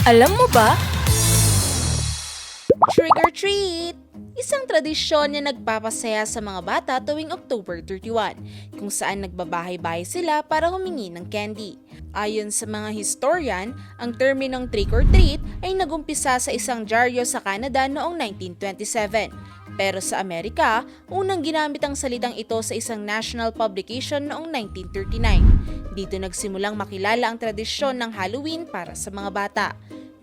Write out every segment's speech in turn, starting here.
Alam mo ba? Trick or treat! Isang tradisyon na nagpapasaya sa mga bata tuwing October 31, kung saan nagbabahay-bahay sila para humingi ng candy. Ayon sa mga historian, ang terminong trick or treat ay nagumpisa sa isang dyaryo sa Canada noong 1927. Pero sa Amerika, unang ginamit ang salitang ito sa isang national publication noong 1939. Dito nagsimulang makilala ang tradisyon ng Halloween para sa mga bata.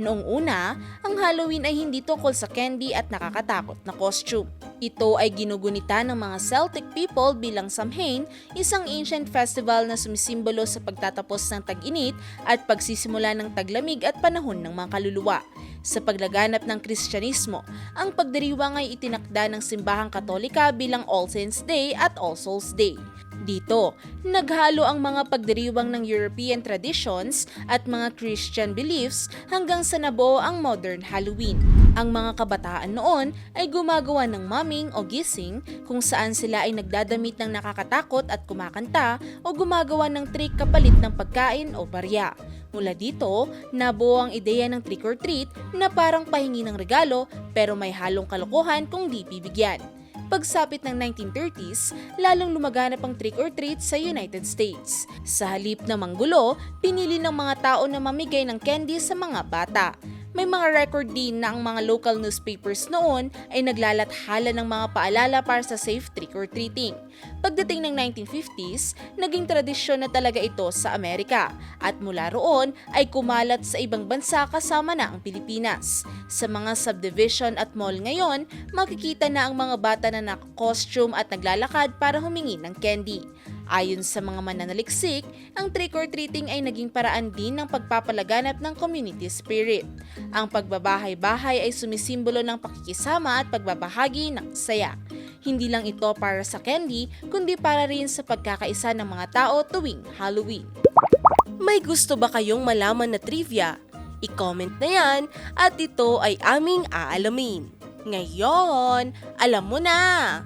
Noong una, ang Halloween ay hindi tungkol sa candy at nakakatakot na costume. Ito ay ginugunita ng mga Celtic people bilang Samhain, isang ancient festival na sumisimbolo sa pagtatapos ng tag-init at pagsisimula ng taglamig at panahon ng mga kaluluwa. Sa paglaganap ng Kristyanismo, ang pagdiriwang ay itinakda ng Simbahang Katolika bilang All Saints' Day at All Souls' Day. Dito, naghalo ang mga pagdiriwang ng European traditions at mga Christian beliefs hanggang sa nabuo ang modern Halloween. Ang mga kabataan noon ay gumagawa ng mumming o gising kung saan sila ay nagdadamit ng nakakatakot at kumakanta o gumagawa ng trick kapalit ng pagkain o barya. Mula dito, nabuo ang ideya ng trick or treat na parang pahingi ng regalo pero may halong kalokohan kung di bibigyan. Pagsapit ng 1930s, lalong lumaganap ang trick or treat sa United States. Sa halip na manggulo, pinili ng mga tao na mamigay ng candy sa mga bata. May mga record din na ang mga local newspapers noon ay naglalathala ng mga paalala para sa safe trick or treating. Pagdating ng 1950s, naging tradisyon na talaga ito sa Amerika at mula roon ay kumalat sa ibang bansa kasama na ang Pilipinas. Sa mga subdivision at mall ngayon, makikita na ang mga bata na naka-costume at naglalakad para humingi ng candy. Ayon sa mga mananaliksik, ang trick or treating ay naging paraan din ng pagpapalaganap ng community spirit. Ang pagbabahay-bahay ay sumisimbolo ng pakikisama at pagbabahagi ng saya. Hindi lang ito para sa candy, kundi para rin sa pagkakaisa ng mga tao tuwing Halloween. May gusto ba kayong malaman na trivia? I-comment na yan at ito ay aming aalamin. Ngayon, alam mo na!